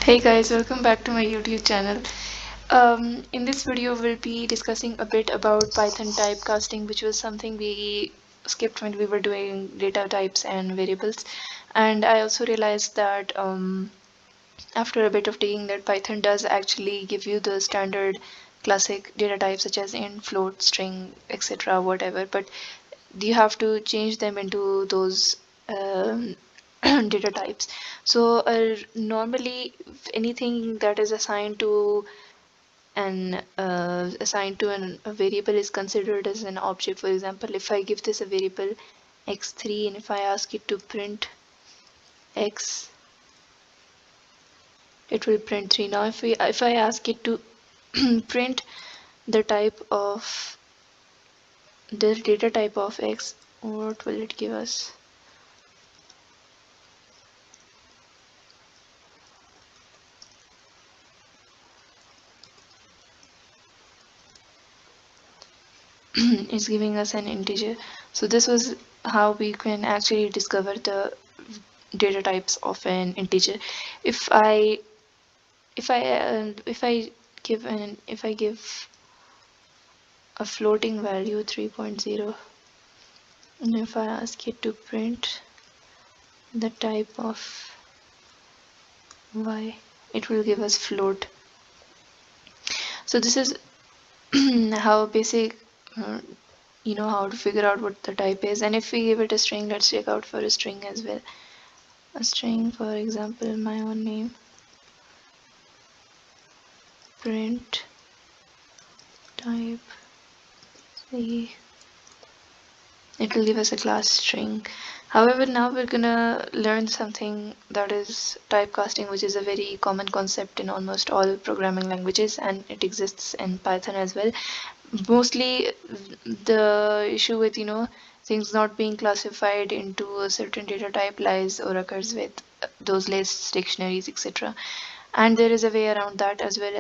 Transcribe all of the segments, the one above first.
Hey guys, welcome back to my YouTube channel. In this video, we'll be discussing a bit about Python typecasting, which was something we skipped when we were doing data types and variables. And I also realized that after a bit of digging, that Python does actually give you the standard classic data types such as int, float, string, etc., whatever. But you have to change them into those data types. So normally anything that is assigned to a variable is considered as an object. For example, if I give this a variable x3 and if I ask it to print x, it will print 3. Now if I ask it to print the type of the data type of x, what will it give us? It's giving us an integer. So this was how we can actually discover the data types of an integer. If I give a floating value 3.0, and if I ask it to print the type of y, it will give us float. So this is how basic how to figure out what the type is. And if we give it a string, let's check out for a string as well. A string, for example, my own name, print type C, it will give us a class string. However, now we're gonna learn something that is typecasting, which is a very common concept in almost all programming languages, and it exists in Python as well. Mostly the issue with things not being classified into a certain data type lies or occurs with those lists, dictionaries, etc. And there is a way around that as well.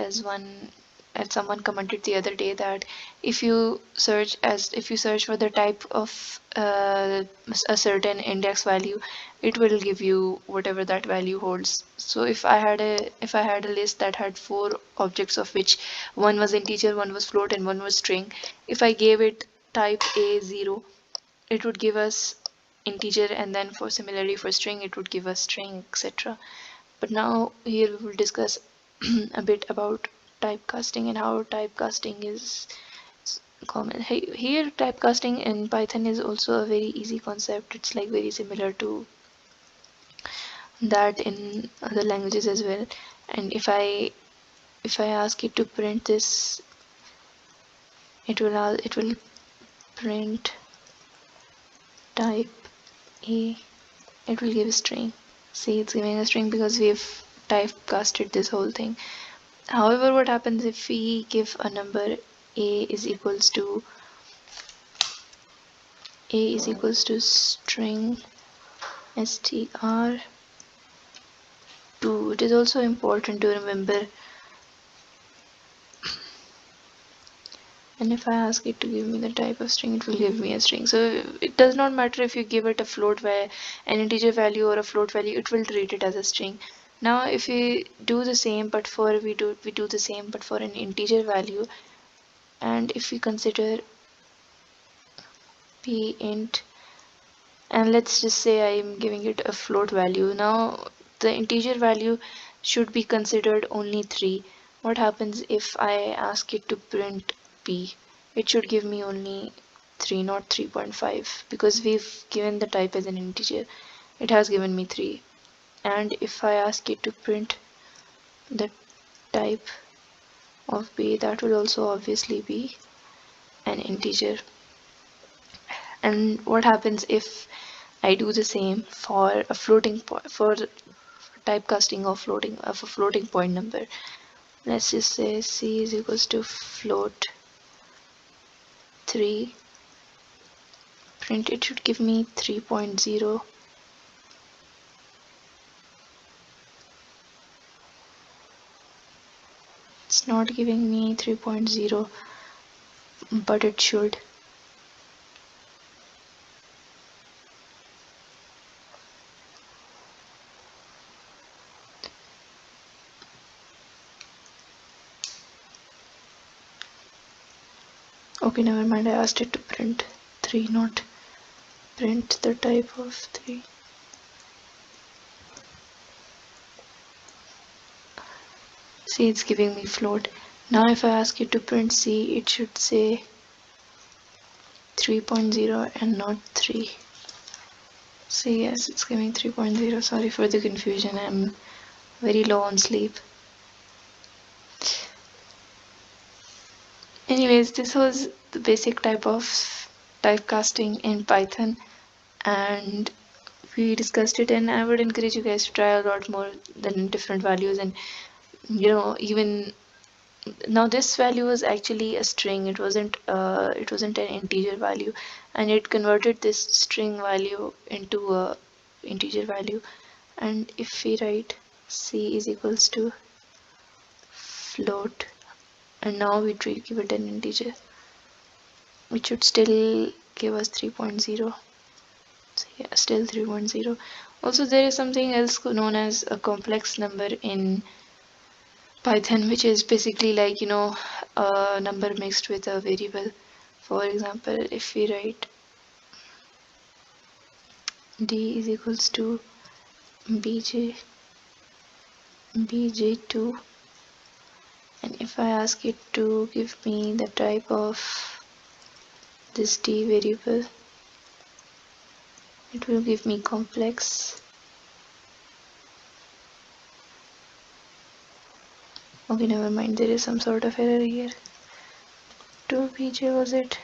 As someone commented the other day, that if you search for the type of a certain index value, it will give you whatever that value holds. So if I had a list that had 4 objects, of which one was integer, one was float, and one was string, if I gave it type A0, it would give us integer, and then for similarly for string, it would give us string, etc. But now here we will discuss a bit about typecasting and how typecasting is common. Here typecasting in Python is also a very easy concept. It's like very similar to that in other languages as well. And if I ask it to print this, it will print type A. It will give a string. See, it's giving a string because we've typecasted this whole thing. However, what happens if we give a number a is equals to string str2? It is also important to remember. And if I ask it to give me the type of string, it will give me a string. So it does not matter if you give it a float, where an integer value or a float value, it will treat it as a string. Now if we do the same, but we do the same but for an integer value, and if we consider p int, and let's just say I'm giving it a float value. Now the integer value should be considered only 3. What happens if I ask it to print p? It should give me only 3, not 3.5, because we've given the type as an integer. It has given me 3. And if I ask it to print the type of p, that will also obviously be an integer. And what happens if I do the same for a floating point, for typecasting of a floating point number? Let's just say c is equals to float 3. Print, it should give me 3.0. It's not giving me 3.0, but it should. Okay, never mind, I asked it to print 3, not print the type of 3. See, it's giving me float. Now if I ask it to print C, it should say 3.0 and not 3. So yes, it's giving 3.0. Sorry for the confusion, I'm very low on sleep. Anyways, this was the basic type of typecasting in Python, and we discussed it, and I would encourage you guys to try a lot more than different values. And even now this value was actually a string, it wasn't an integer value, and it converted this string value into a integer value. And if we write c is equals to float, and now we give it an integer, which should still give us 3.0. So yeah, still 3.0. Also, there is something else known as a complex number in Python, which is basically like a number mixed with a variable. For example, if we write d is equals to bj2, and if I ask it to give me the type of this d variable, it will give me complex. Okay, never mind, there is some sort of error here. 2bj was it?